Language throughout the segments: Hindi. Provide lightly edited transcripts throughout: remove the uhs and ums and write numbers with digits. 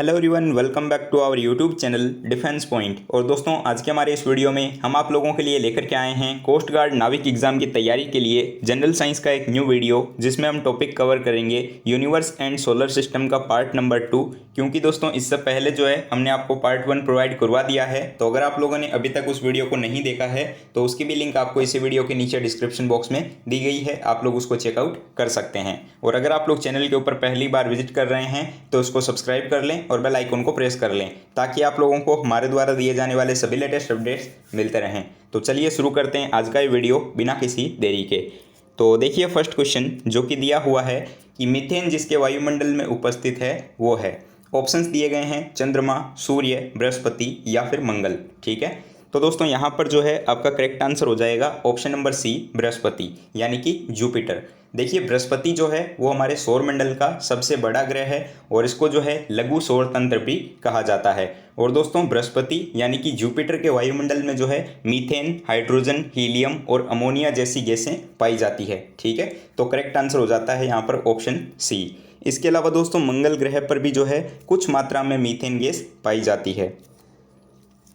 Hello everyone, welcome back to our YouTube channel defence point. और दोस्तों, आज के हमारे इस वीडियो में हम आप लोगों के लिए लेकर के आए हैं कोस्ट गार्ड नाविक एग्जाम की तैयारी के लिए जनरल साइंस का एक न्यू वीडियो, जिसमें हम टॉपिक कवर करेंगे यूनिवर्स एंड सोलर सिस्टम का पार्ट नंबर 2। क्योंकि दोस्तों, इससे पहले जो है हमने आपको पार्ट 1 प्रोवाइड करवा दिया है। तो अगर आप लोगों ने अभी तक उस वीडियो को नहीं देखा है तो उसकी भी लिंक आपको इसी वीडियो के नीचे डिस्क्रिप्शन बॉक्स में दी गई है, आप लोग उसको चेकआउट कर सकते हैं। और अगर आप लोग चैनल के ऊपर पहली बार विजिट कर रहे हैं तो उसको सब्सक्राइब कर लें और बेल आइकन को प्रेस कर लें, ताकि आप लोगों को हमारे द्वारा दिए जाने वाले सभी लेटेस्ट अपडेट्स मिलते रहें। तो चलिए शुरू करते हैं आज का ये वीडियो बिना किसी देरी के। तो देखिए, फर्स्ट क्वेश्चन जो कि दिया हुआ है कि मीथेन जिसके वायुमंडल में उपस्थित है वो है। ऑप्शंस दिए गए हैं चंद्रमा, सूर्य, बृहस्पति या फिर मंगल। ठीक है, तो दोस्तों यहाँ पर जो है आपका करेक्ट आंसर हो जाएगा ऑप्शन नंबर सी, बृहस्पति, यानी कि जुपिटर। देखिए, बृहस्पति जो है वो हमारे सौरमंडल का सबसे बड़ा ग्रह है और इसको जो है लघु सौर तंत्र भी कहा जाता है। और दोस्तों, बृहस्पति यानी कि जुपिटर के वायुमंडल में जो है मीथेन, हाइड्रोजन, हीलियम और अमोनिया जैसी गैसें पाई जाती है। ठीक है, तो करेक्ट आंसर हो जाता है यहाँ पर ऑप्शन सी। इसके अलावा दोस्तों, मंगल ग्रह पर भी जो है कुछ मात्रा में मीथेन गैस पाई जाती है।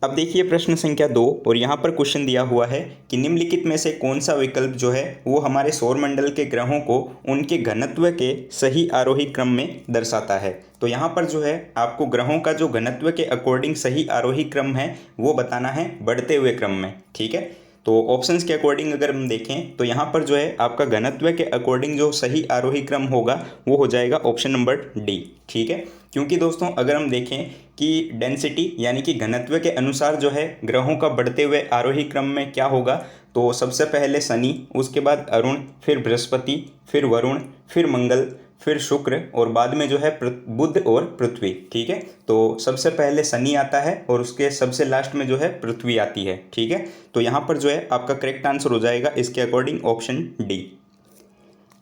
अब देखिए प्रश्न संख्या 2, और यहाँ पर क्वेश्चन दिया हुआ है कि निम्नलिखित में से कौन सा विकल्प जो है वो हमारे सौरमंडल के ग्रहों को उनके घनत्व के सही आरोही क्रम में दर्शाता है। तो यहाँ पर जो है आपको ग्रहों का जो घनत्व के अकॉर्डिंग सही आरोही क्रम है वो बताना है बढ़ते हुए क्रम में। ठीक है, तो ऑप्शंस के अकॉर्डिंग अगर हम देखें तो यहाँ पर जो है आपका घनत्व के अकॉर्डिंग जो सही आरोही क्रम होगा वो हो जाएगा ऑप्शन नंबर डी। ठीक है, क्योंकि दोस्तों अगर हम देखें कि डेंसिटी यानी कि घनत्व के अनुसार जो है ग्रहों का बढ़ते हुए आरोही क्रम में क्या होगा, तो सबसे पहले शनि, उसके बाद अरुण, फिर बृहस्पति, फिर वरुण, फिर मंगल, फिर शुक्र और बाद में जो है बुध और पृथ्वी। ठीक है, तो सबसे पहले शनि आता है और उसके सबसे लास्ट में जो है पृथ्वी आती है। ठीक है, तो यहाँ पर जो है आपका करेक्ट आंसर हो जाएगा इसके अकॉर्डिंग ऑप्शन डी।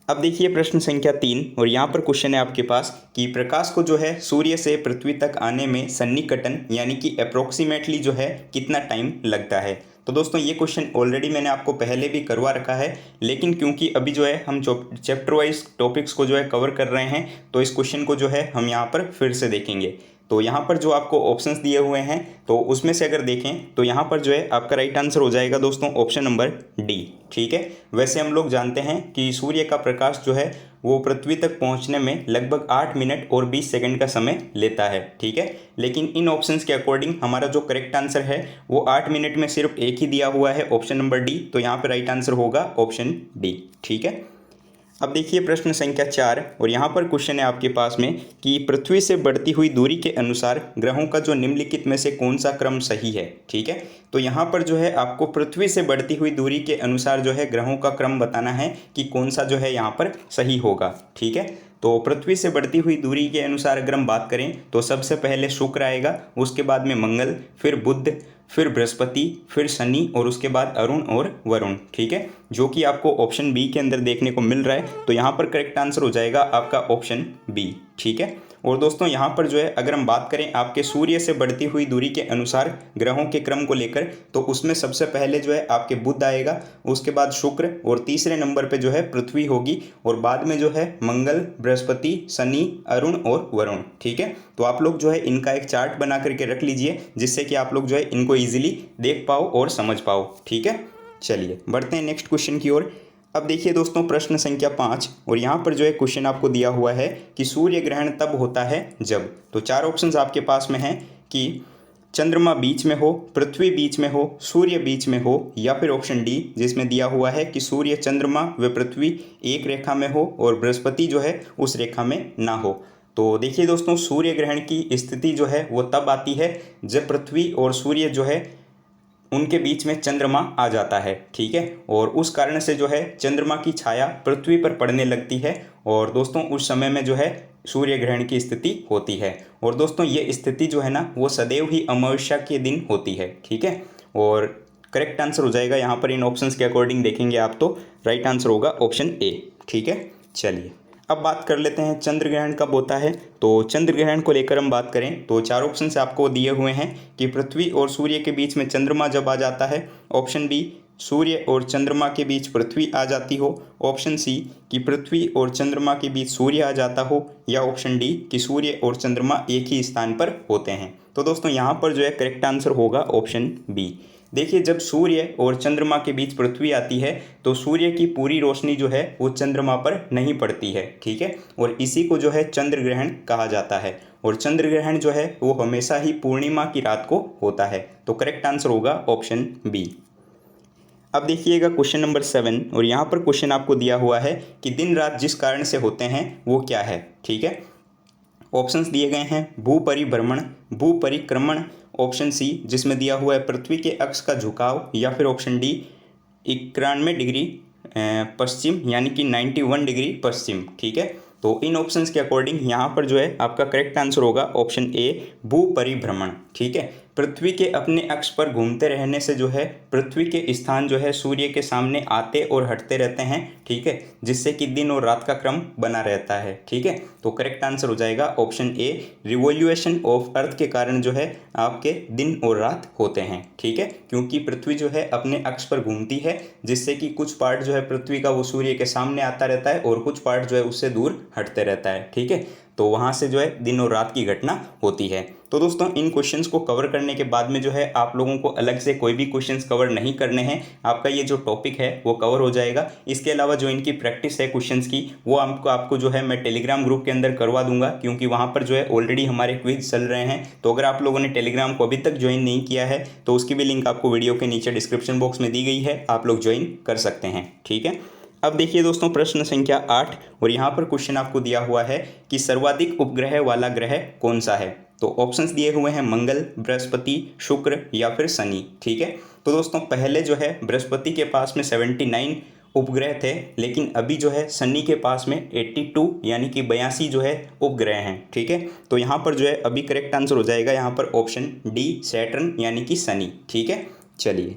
अब देखिए प्रश्न संख्या 3, और यहाँ पर क्वेश्चन है आपके पास कि प्रकाश को जो है सूर्य से पृथ्वी तक आने में सन्निकटन यानी कि अप्रोक्सीमेटली जो है कितना टाइम लगता है। तो दोस्तों, ये क्वेश्चन ऑलरेडी मैंने आपको पहले भी करवा रखा है, लेकिन क्योंकि अभी जो है हम चैप्टर वाइज टॉपिक्स को जो है कवर कर रहे हैं तो इस क्वेश्चन को जो है हम यहाँ पर फिर से देखेंगे। तो यहाँ पर जो आपको ऑप्शंस दिए हुए हैं तो उसमें से अगर देखें तो यहाँ पर जो है आपका राइट आंसर हो जाएगा दोस्तों ऑप्शन नंबर डी। ठीक है, वैसे हम लोग जानते हैं कि सूर्य का प्रकाश जो है वो पृथ्वी तक पहुँचने में लगभग 8 मिनट और 20 सेकंड का समय लेता है। ठीक है, लेकिन इन ऑप्शंस के अकॉर्डिंग हमारा जो करेक्ट आंसर है वो 8 मिनट में सिर्फ एक ही दिया हुआ है, ऑप्शन नंबर डी। तो यहाँ पर राइट आंसर होगा ऑप्शन डी। ठीक है, अब देखिए प्रश्न संख्या 4, और यहाँ पर क्वेश्चन है आपके पास में कि पृथ्वी से बढ़ती हुई दूरी के अनुसार ग्रहों का जो निम्नलिखित में से कौन सा क्रम सही है। ठीक है, तो यहाँ पर जो है आपको पृथ्वी से बढ़ती हुई दूरी के अनुसार जो है ग्रहों का क्रम बताना है कि कौन सा जो है यहाँ पर सही होगा। ठीक है, तो पृथ्वी से बढ़ती हुई दूरी के अनुसार अगर हम बात करें तो सबसे पहले शुक्र आएगा, उसके बाद में मंगल, फिर बुध, फिर बृहस्पति, फिर शनि और उसके बाद अरुण और वरुण। ठीक है, जो कि आपको ऑप्शन बी के अंदर देखने को मिल रहा है। तो यहाँ पर करेक्ट आंसर हो जाएगा आपका ऑप्शन बी। ठीक है, और दोस्तों यहाँ पर जो है अगर हम बात करें आपके सूर्य से बढ़ती हुई दूरी के अनुसार ग्रहों के क्रम को लेकर, तो उसमें सबसे पहले जो है आपके बुध आएगा, उसके बाद शुक्र और तीसरे नंबर पे जो है पृथ्वी होगी और बाद में जो है मंगल, बृहस्पति, शनि, अरुण और वरुण। ठीक है, तो आप लोग जो है इनका एक चार्ट बना करके रख लीजिए, जिससे कि आप लोग जो है इनको ईजिली देख पाओ और समझ पाओ। ठीक है, चलिए बढ़ते हैं नेक्स्ट क्वेश्चन की ओर। अब देखिए दोस्तों प्रश्न संख्या 5, और यहाँ पर जो है क्वेश्चन आपको दिया हुआ है कि सूर्य ग्रहण तब होता है जब। तो 4 ऑप्शंस आपके पास में हैं कि चंद्रमा बीच में हो, पृथ्वी बीच में हो, सूर्य बीच में हो, या फिर ऑप्शन डी जिसमें दिया हुआ है कि सूर्य, चंद्रमा व पृथ्वी एक रेखा में हो और बृहस्पति जो है उस रेखा में ना हो। तो देखिए दोस्तों, सूर्य ग्रहण की स्थिति जो है वो तब आती है जब पृथ्वी और सूर्य जो है उनके बीच में चंद्रमा आ जाता है। ठीक है, और उस कारण से जो है चंद्रमा की छाया पृथ्वी पर पड़ने लगती है और दोस्तों उस समय में जो है सूर्य ग्रहण की स्थिति होती है। और दोस्तों ये स्थिति जो है ना वो सदैव ही अमावस्या के दिन होती है। ठीक है, और करेक्ट आंसर हो जाएगा यहाँ पर इन ऑप्शंस के अकॉर्डिंग देखेंगे आप तो राइट आंसर होगा ऑप्शन ए। ठीक है, चलिए अब बात कर लेते हैं चंद्र ग्रहण कब होता है। तो चंद्र ग्रहण को लेकर हम बात करें तो 4 ऑप्शन से आपको दिए हुए हैं कि पृथ्वी और सूर्य के बीच में चंद्रमा जब आ जाता है, ऑप्शन बी सूर्य और चंद्रमा के बीच पृथ्वी आ जाती हो, ऑप्शन सी कि पृथ्वी और चंद्रमा के बीच सूर्य आ जाता हो, या ऑप्शन डी कि सूर्य और चंद्रमा एक ही स्थान पर होते हैं। तो दोस्तों यहाँ पर जो है करेक्ट आंसर होगा ऑप्शन बी। देखिए, जब सूर्य और चंद्रमा के बीच पृथ्वी आती है तो सूर्य की पूरी रोशनी जो है वो चंद्रमा पर नहीं पड़ती है, ठीक है, और इसी को जो है चंद्र ग्रहण कहा जाता है। और चंद्र ग्रहण जो है वो हमेशा ही पूर्णिमा की रात को होता है। तो करेक्ट आंसर होगा ऑप्शन बी। अब देखिएगा क्वेश्चन नंबर 7, और यहाँ पर क्वेश्चन आपको दिया हुआ है कि दिन रात जिस कारण से होते हैं वो क्या है, ठीक है। ऑप्शंस दिए गए हैं भूपरिभ्रमण, भूपरिक्रमण, ऑप्शन सी जिसमें दिया हुआ है पृथ्वी के अक्ष का झुकाव, या फिर ऑप्शन डी 91 डिग्री पश्चिम यानी कि 91 डिग्री पश्चिम, ठीक है। तो इन ऑप्शंस के अकॉर्डिंग यहाँ पर जो है आपका करेक्ट आंसर होगा ऑप्शन ए भूपरिभ्रमण, ठीक है। पृथ्वी के अपने अक्ष पर घूमते रहने से जो है पृथ्वी के स्थान जो है सूर्य के सामने आते और हटते रहते हैं, ठीक है, जिससे कि दिन और रात का क्रम बना रहता है, ठीक है। तो करेक्ट आंसर हो जाएगा option A, revolution of earth के कारण जो है आपके दिन और रात होते हैं, ठीक है, क्योंकि पृथ्वी जो है अपने अक्ष पर घूमती है, जिससे कि कुछ पार्ट जो है पृथ्वी का वो सूर्य के सामने आता रहता है और कुछ पार्ट जो है उससे दूर हटते रहता है, ठीक है। तो वहाँ से जो है दिन और रात की घटना होती है। तो दोस्तों इन क्वेश्चंस को कवर करने के बाद में जो है आप लोगों को अलग से कोई भी क्वेश्चंस कवर नहीं करने हैं, आपका ये जो टॉपिक है वो कवर हो जाएगा। इसके अलावा जो इनकी प्रैक्टिस है क्वेश्चंस की वो आपको जो है मैं टेलीग्राम ग्रुप के अंदर करवा दूंगा, क्योंकि वहाँ पर जो है ऑलरेडी हमारे क्विज चल रहे हैं। तो अगर आप लोगों ने टेलीग्राम को अभी तक ज्वाइन नहीं किया है तो उसकी भी लिंक आपको वीडियो के नीचे डिस्क्रिप्शन बॉक्स में दी गई है, आप लोग ज्वाइन कर सकते हैं, ठीक है। अब देखिए दोस्तों प्रश्न संख्या 8, और यहाँ पर क्वेश्चन आपको दिया हुआ है कि सर्वाधिक उपग्रह वाला ग्रह कौन सा है। तो ऑप्शंस दिए हुए हैं मंगल, बृहस्पति, शुक्र या फिर शनि, ठीक है। तो दोस्तों पहले जो है बृहस्पति के पास में 79 उपग्रह थे, लेकिन अभी जो है शनि के पास में 82 यानी कि 82 जो है उपग्रह हैं, ठीक है। तो यहाँ पर जो है अभी करेक्ट आंसर हो जाएगा यहाँ पर ऑप्शन डी सैटर्न यानी कि शनि, ठीक है। चलिए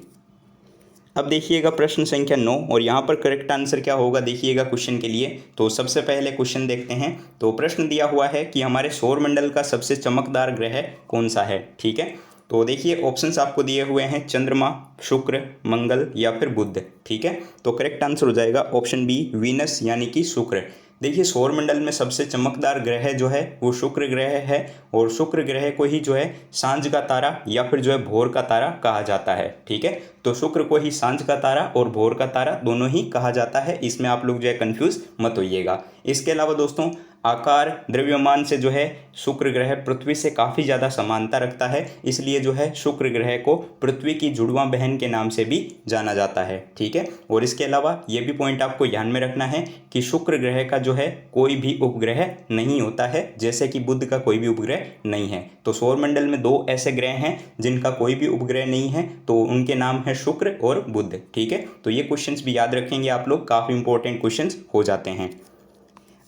अब देखिएगा प्रश्न संख्या 9, और यहाँ पर करेक्ट आंसर क्या होगा देखिएगा क्वेश्चन के लिए। तो सबसे पहले क्वेश्चन देखते हैं। तो प्रश्न दिया हुआ है कि हमारे सौरमंडल का सबसे चमकदार ग्रह कौन सा है, ठीक है। तो देखिए ऑप्शंस आपको दिए हुए हैं चंद्रमा, शुक्र, मंगल या फिर बुध, ठीक है। तो करेक्ट आंसर हो जाएगा ऑप्शन बी वीनस यानी कि शुक्र। देखिए सौरमंडल में सबसे चमकदार ग्रह जो है वो शुक्र ग्रह है, और शुक्र ग्रह को ही जो है सांझ का तारा या फिर जो है भोर का तारा कहा जाता है, ठीक है। तो शुक्र को ही सांझ का तारा और भोर का तारा दोनों ही कहा जाता है, इसमें आप लोग जो है कंफ्यूज मत होइएगा। इसके अलावा दोस्तों आकार द्रव्यमान से जो है शुक्र ग्रह पृथ्वी से काफ़ी ज़्यादा समानता रखता है, इसलिए जो है शुक्र ग्रह को पृथ्वी की जुड़वां बहन के नाम से भी जाना जाता है, ठीक है। और इसके अलावा ये भी पॉइंट आपको ध्यान में रखना है कि शुक्र ग्रह का जो है कोई भी उपग्रह नहीं होता है, जैसे कि बुध का कोई भी उपग्रह नहीं है। तो सौरमंडल में 2 ऐसे ग्रह हैं जिनका कोई भी उपग्रह नहीं है, तो उनके नाम है शुक्र और बुध, ठीक है। तो ये क्वेश्चंस भी याद रखेंगे आप लोग, काफ़ी इंपॉर्टेंट क्वेश्चंस हो जाते हैं।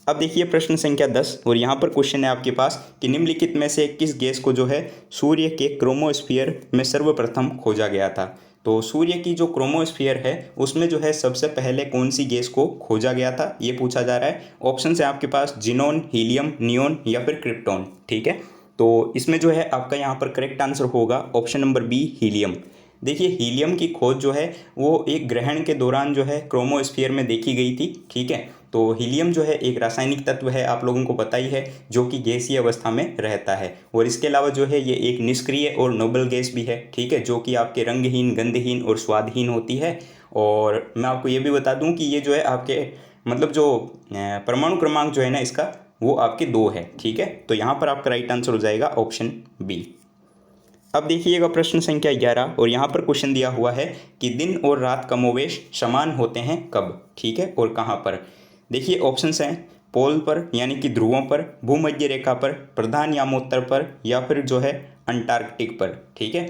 अब देखिए प्रश्न संख्या 10, और यहाँ पर क्वेश्चन है आपके पास कि निम्नलिखित में से किस गैस को जो है सूर्य के क्रोमोस्फीयर में सर्वप्रथम खोजा गया था। तो सूर्य की जो क्रोमोस्फीयर है उसमें जो है सबसे पहले कौन सी गैस को खोजा गया था ये पूछा जा रहा है। ऑप्शन है आपके पास जिनोन, हीलियम, नियोन या फिर क्रिप्टॉन, ठीक है। तो इसमें जो है आपका यहाँ पर करेक्ट आंसर होगा ऑप्शन नंबर बी हीलियम। देखिए हीलियम की खोज जो है वो एक ग्रहण के दौरान जो है क्रोमोस्फीयर में देखी गई थी, ठीक है। तो हीलियम जो है एक रासायनिक तत्व है, आप लोगों को पता ही है, जो कि गैसीय अवस्था में रहता है, और इसके अलावा जो है ये एक निष्क्रिय और नोबल गैस भी है, ठीक है, जो कि आपके रंगहीन, गंधहीन और स्वादहीन होती है। और मैं आपको ये भी बता दूं कि ये जो है आपके मतलब जो परमाणु क्रमांक जो है ना इसका वो आपके 2 है, ठीक है। तो यहाँ पर आपका राइट आंसर हो जाएगा ऑप्शन बी। अब देखिएगा प्रश्न संख्या 11, और यहाँ पर क्वेश्चन दिया हुआ है कि दिन और रात कमोवेश समान होते हैं कब, ठीक है, और कहाँ पर। देखिए ऑप्शंस हैं पोल पर यानी कि ध्रुवों पर, भूमध्य रेखा पर, प्रधान यामोत्तर पर या फिर जो है अंटार्कटिक पर, ठीक है।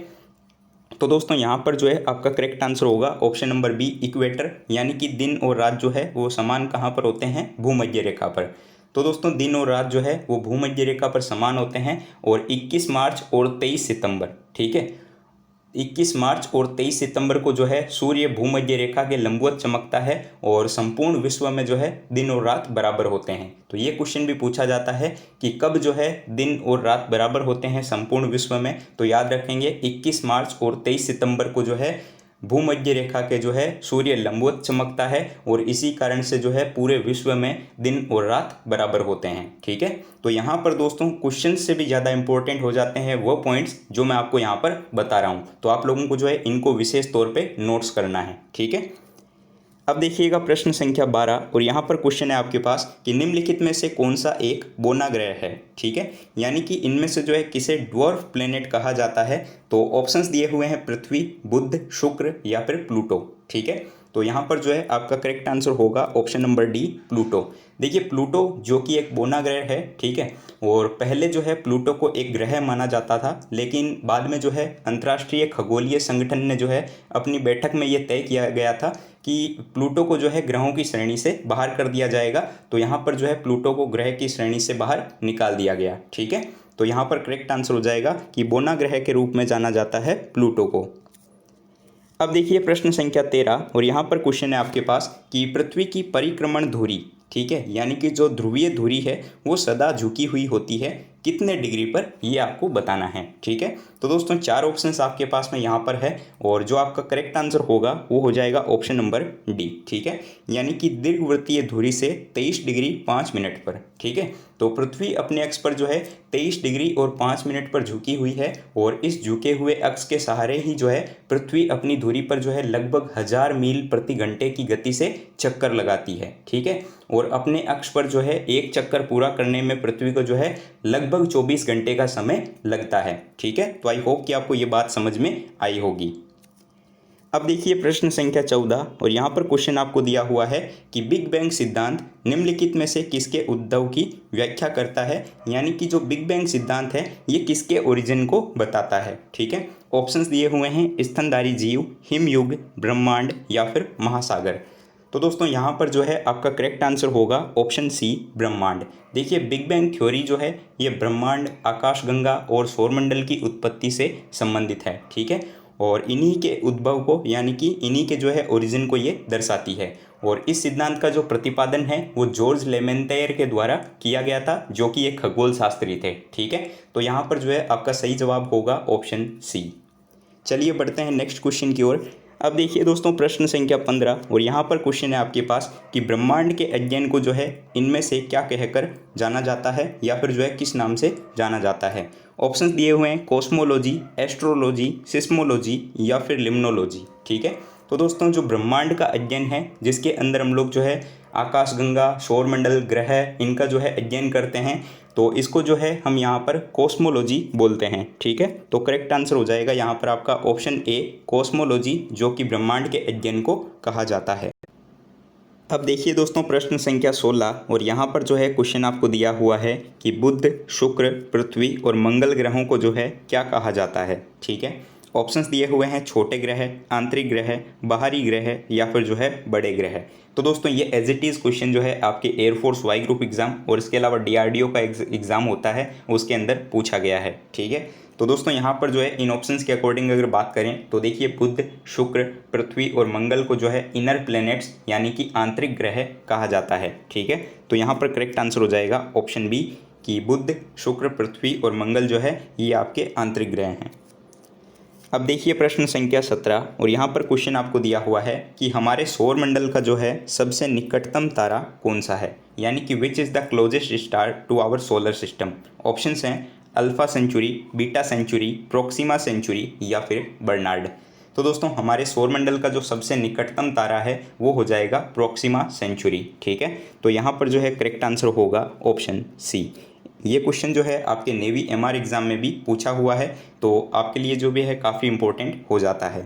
तो दोस्तों यहाँ पर जो है आपका करेक्ट आंसर होगा ऑप्शन नंबर बी इक्वेटर, यानी कि दिन और रात जो है वो समान कहाँ पर होते हैं, भूमध्य रेखा पर। तो दोस्तों दिन और रात जो है वो भूमध्य रेखा पर समान होते हैं, और 21 मार्च और 23 सितंबर, ठीक है, 21 मार्च और 23 सितंबर को जो है सूर्य भूमध्य रेखा के लंबवत चमकता है, और संपूर्ण विश्व में जो है दिन और रात बराबर होते हैं। तो ये क्वेश्चन भी पूछा जाता है कि कब जो है दिन और रात बराबर होते हैं संपूर्ण विश्व में। तो याद रखेंगे 21 मार्च और 23 सितंबर को जो है भूमध्य रेखा के जो है सूर्य लंबवत चमकता है और इसी कारण से जो है पूरे विश्व में दिन और रात बराबर होते हैं। ठीक है, तो यहाँ पर दोस्तों क्वेश्चन से भी ज़्यादा इंपॉर्टेंट हो जाते हैं वो पॉइंट्स जो मैं आपको यहाँ पर बता रहा हूँ, तो आप लोगों को जो है इनको विशेष तौर पे नोट्स करना है। ठीक है, अब देखिएगा प्रश्न संख्या 12 और यहाँ पर क्वेश्चन है आपके पास कि निम्नलिखित में से कौन सा एक बोना ग्रह है। ठीक है, यानी कि इनमें से जो है किसे ड्वार्फ प्लेनेट कहा जाता है। तो ऑप्शंस दिए हुए हैं पृथ्वी, बुध, शुक्र या फिर प्लूटो। ठीक है, तो यहाँ पर जो है आपका करेक्ट आंसर होगा ऑप्शन नंबर डी, प्लूटो। देखिए प्लूटो जो कि एक बोना ग्रह है। ठीक है, और पहले जो है प्लूटो को एक ग्रह माना जाता था, लेकिन बाद में जो है अंतर्राष्ट्रीय खगोलीय संगठन ने जो है अपनी बैठक में ये तय किया गया था कि प्लूटो को जो है ग्रहों की श्रेणी से बाहर कर दिया जाएगा। तो यहाँ पर जो है प्लूटो को ग्रह की श्रेणी से बाहर निकाल दिया गया। ठीक है, तो यहाँ पर करेक्ट आंसर हो जाएगा कि बोना ग्रह के रूप में जाना जाता है प्लूटो को। अब देखिए प्रश्न संख्या 13 और यहाँ पर क्वेश्चन है आपके पास कि पृथ्वी की परिक्रमण धुरी, ठीक है, यानी कि जो ध्रुवीय धुरी है वो सदा झुकी हुई होती है, कितने डिग्री पर, ये आपको बताना है। ठीक है, तो दोस्तों 4 ऑप्शंस आपके पास में यहाँ पर है और जो आपका करेक्ट आंसर होगा वो हो जाएगा ऑप्शन नंबर डी। ठीक है, यानी कि दीर्घवृत्तीय धुरी से 23 डिग्री 5 मिनट पर। ठीक है, तो पृथ्वी अपने अक्ष पर जो है 23 डिग्री और 5 मिनट पर झुकी हुई है और इस झुके हुए अक्ष के सहारे ही जो है पृथ्वी अपनी धुरी पर जो है लगभग 1000 मील प्रति घंटे की गति से चक्कर लगाती है। ठीक है, और अपने अक्ष पर जो है एक चक्कर पूरा करने में पृथ्वी को जो है लगभग 24 घंटे का समय लगता है। ठीक है, तो आई होप कि आपको ये बात समझ में आई होगी। अब देखिए प्रश्न संख्या 14 और यहाँ पर क्वेश्चन आपको दिया हुआ है कि बिग बैंग सिद्धांत निम्नलिखित में से किसके उद्भव की व्याख्या करता है, यानी कि जो बिग बैंग सिद्धांत है ये किसके ओरिजिन को बताता है। ठीक है, ऑप्शंस दिए हुए हैं स्तनधारी जीव, हिमयुग, ब्रह्मांड या फिर महासागर। तो दोस्तों यहाँ पर जो है आपका करेक्ट आंसर होगा ऑप्शन सी, ब्रह्मांड। देखिए बिग बैंग थ्योरी जो है ये ब्रह्मांड, आकाशगंगा और सौरमंडल की उत्पत्ति से संबंधित है। ठीक है, और इन्हीं के उद्भव को यानी कि इन्हीं के जो है ओरिजिन को ये दर्शाती है। और इस सिद्धांत का जो प्रतिपादन है वो जॉर्ज लेमेंतेयर के द्वारा किया गया था, जो कि एक खगोल शास्त्री थे। ठीक है, तो यहाँ पर जो है आपका सही जवाब होगा ऑप्शन सी। चलिए बढ़ते हैं नेक्स्ट क्वेश्चन की ओर। अब देखिए दोस्तों प्रश्न संख्या 15 और यहाँ पर क्वेश्चन है आपके पास कि ब्रह्मांड के अध्ययन को जो है इनमें से क्या कहकर जाना जाता है या फिर जो है किस नाम से जाना जाता है। ऑप्शंस दिए हुए हैं कॉस्मोलॉजी, एस्ट्रोलॉजी, सिस्मोलॉजी या फिर लिम्नोलॉजी। ठीक है, तो दोस्तों जो ब्रह्मांड का अध्ययन है जिसके अंदर हम लोग जो है आकाशगंगा, सौरमंडल, ग्रह इनका जो है अध्ययन करते हैं, तो इसको जो है हम यहाँ पर कॉस्मोलॉजी बोलते हैं। ठीक है, तो करेक्ट आंसर हो जाएगा यहाँ पर आपका ऑप्शन ए, कॉस्मोलॉजी, जो कि ब्रह्मांड के अध्ययन को कहा जाता है। अब देखिए दोस्तों प्रश्न संख्या 16 और यहाँ पर जो है क्वेश्चन आपको दिया हुआ है कि बुध, शुक्र, पृथ्वी और मंगल ग्रहों को जो है क्या कहा जाता है। ठीक है, ऑप्शंस दिए हुए हैं छोटे ग्रह, आंतरिक ग्रह, बाहरी ग्रह या फिर जो है बड़े ग्रह। तो दोस्तों ये एज इट इज़ क्वेश्चन जो है आपके एयरफोर्स वाई ग्रुप एग्ज़ाम और इसके अलावा DRDO का एग्ज़ाम होता है उसके अंदर पूछा गया है। ठीक है, तो दोस्तों यहाँ पर जो है इन ऑप्शंस के अकॉर्डिंग अगर बात करें तो देखिए बुध, शुक्र, पृथ्वी और मंगल को जो है इनर प्लैनेट्स यानी कि आंतरिक ग्रह कहा जाता है। ठीक है, तो यहाँ पर करेक्ट आंसर हो जाएगा ऑप्शन बी कि बुध, शुक्र, पृथ्वी और मंगल जो है ये आपके आंतरिक ग्रह हैं। अब देखिए प्रश्न संख्या 17 और यहाँ पर क्वेश्चन आपको दिया हुआ है कि हमारे सौरमंडल का जो है सबसे निकटतम तारा कौन सा है, यानी कि which is the closest star to our solar system. Options हैं Alpha Centauri, Beta Centauri, Proxima Centauri या फिर बर्नार्ड। तो दोस्तों हमारे सौरमंडल का जो सबसे निकटतम तारा है वो हो जाएगा प्रोक्सिमा सेंचुरी। ठीक है, तो यहाँ पर जो है करेक्ट आंसर होगा ऑप्शन सी। ये क्वेश्चन जो है आपके नेवी MR एग्ज़ाम में भी पूछा हुआ है, तो आपके लिए जो भी है काफ़ी इंपॉर्टेंट हो जाता है।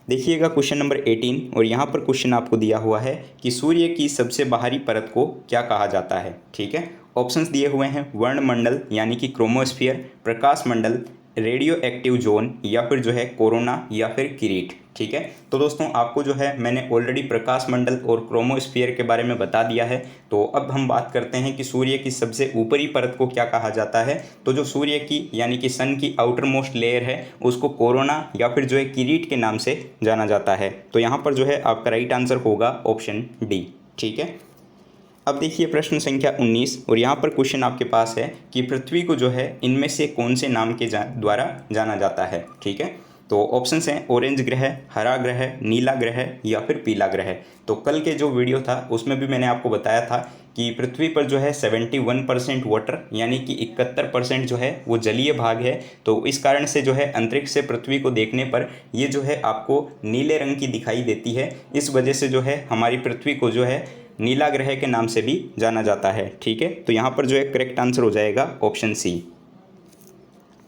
देखिएगा क्वेश्चन नंबर 18 और यहाँ पर क्वेश्चन आपको दिया हुआ है कि सूर्य की सबसे बाहरी परत को क्या कहा जाता है। ठीक है, ऑप्शंस दिए हुए हैं वर्णमंडल यानी कि क्रोमोस्फियर, प्रकाश मंडल, रेडियो एक्टिव जोन या फिर जो है कोरोना या फिर किरीट। ठीक है, तो दोस्तों आपको जो है मैंने ऑलरेडी प्रकाश मंडल और क्रोमोस्फियर के बारे में बता दिया है। तो अब हम बात करते हैं कि सूर्य की सबसे ऊपरी परत को क्या कहा जाता है। तो जो सूर्य की यानी कि सन की आउटर मोस्ट लेयर है उसको कोरोना या फिर जो है किरीट के नाम से जाना जाता है। तो यहाँ पर जो है आपका राइट आंसर होगा ऑप्शन डी। ठीक है, अब देखिए प्रश्न संख्या 19 और यहाँ पर क्वेश्चन आपके पास है कि पृथ्वी को जो है इनमें से कौन से नाम के द्वारा जाना जाता है। ठीक है, तो ऑप्शंस हैं ऑरेंज ग्रह, हरा ग्रह, नीला ग्रह या फिर पीला ग्रह। तो कल के जो वीडियो था उसमें भी मैंने आपको बताया था कि पृथ्वी पर जो है 71% वाटर यानी कि 71% जो है वो जलीय भाग है। तो इस कारण से जो है अंतरिक्ष से पृथ्वी को देखने पर ये जो है आपको नीले रंग की दिखाई देती है। इस वजह से जो है हमारी पृथ्वी को जो है नीला ग्रह के नाम से भी जाना जाता है। ठीक है, तो यहाँ पर जो है करेक्ट आंसर हो जाएगा ऑप्शन सी।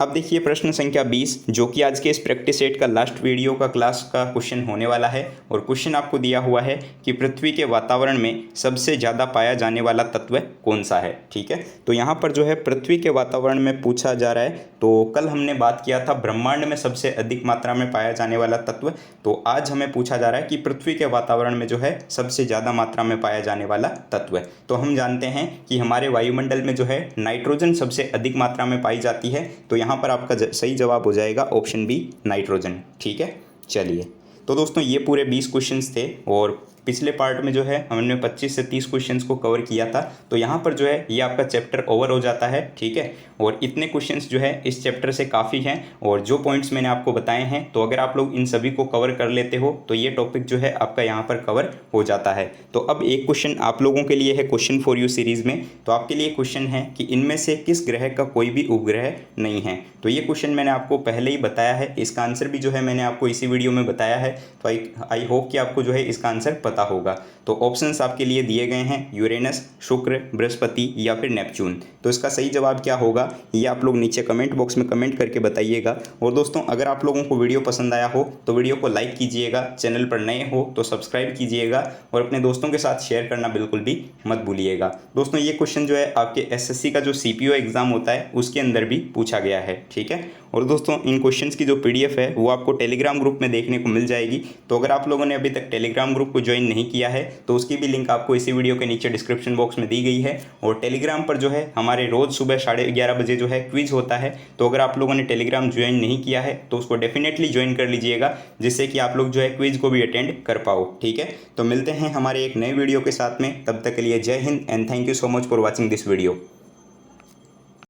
अब देखिए प्रश्न संख्या 20 जो कि आज के इस प्रैक्टिस सेट का लास्ट वीडियो का क्लास का क्वेश्चन होने वाला है। और क्वेश्चन आपको दिया हुआ है कि पृथ्वी के वातावरण में सबसे ज़्यादा पाया जाने वाला तत्व कौन सा है। ठीक है, तो यहाँ पर जो है पृथ्वी के वातावरण में पूछा जा रहा है। तो कल हमने बात किया था ब्रह्मांड में सबसे अधिक मात्रा में पाया जाने वाला तत्व। तो आज हमें पूछा जा रहा है कि पृथ्वी के वातावरण में जो है सबसे ज़्यादा मात्रा में पाया जाने वाला तत्व। तो हम जानते हैं कि हमारे वायुमंडल में जो है नाइट्रोजन सबसे अधिक मात्रा में पाई जाती है। तो यहाँ पर आपका सही जवाब हो जाएगा ऑप्शन बी, नाइट्रोजन। ठीक है, चलिए तो दोस्तों ये पूरे 20 क्वेश्चंस थे और पिछले पार्ट में जो है हमने 25 से 30 क्वेश्चंस को कवर किया था। तो यहाँ पर जो है ये आपका चैप्टर ओवर हो जाता है। ठीक है, और इतने क्वेश्चंस जो है इस चैप्टर से काफ़ी हैं और जो पॉइंट्स मैंने आपको बताए हैं तो अगर आप लोग इन सभी को कवर कर लेते हो तो ये टॉपिक जो है आपका यहाँ पर कवर हो जाता है। तो अब एक क्वेश्चन आप लोगों के लिए है क्वेश्चन फॉर यू सीरीज़ में। तो आपके लिए क्वेश्चन है कि इनमें से किस ग्रह का कोई भी उपग्रह नहीं है। तो ये क्वेश्चन मैंने आपको पहले ही बताया है, इसका आंसर भी जो है मैंने आपको इसी वीडियो में बताया है। तो आई होप कि आपको जो है इसका आंसर पता होगा। तो ऑप्शंस आपके लिए दिए गए हैं यूरेनस, शुक्र, बृहस्पति या फिर नेपच्यून। तो इसका सही जवाब क्या होगा ये आप लोग नीचे कमेंट बॉक्स में कमेंट करके बताइएगा। और दोस्तों अगर आप लोगों को वीडियो पसंद आया हो तो वीडियो को लाइक कीजिएगा, चैनल पर नए हो तो सब्सक्राइब कीजिएगा और अपने दोस्तों के साथ शेयर करना बिल्कुल भी मत भूलिएगा। दोस्तों ये क्वेश्चन जो है आपके एसएससी का जो सीपीओ एग्जाम होता है उसके अंदर भी पूछा गया है। ठीक है, और दोस्तों इन क्वेश्चंस की जो पीडीएफ है वो आपको टेलीग्राम ग्रुप में देखने को मिल जाएगी। तो अगर आप लोगों ने अभी तक टेलीग्राम ग्रुप को ज्वाइन नहीं किया है तो उसकी भी लिंक आपको इसी वीडियो के नीचे डिस्क्रिप्शन बॉक्स में दी गई है। और टेलीग्राम पर जो है हमारे रोज़ सुबह 11:30 बजे जो है क्विज होता है। तो अगर आप लोगों ने टेलीग्राम ज्वाइन नहीं किया है तो उसको डेफिनेटली ज्वाइन कर लीजिएगा जिससे कि आप लोग जो है क्विज को भी अटेंड कर पाओ। ठीक है, तो मिलते हैं हमारे एक नए वीडियो के साथ में। तब तक के लिए जय Hind and thank you so much for watching this video.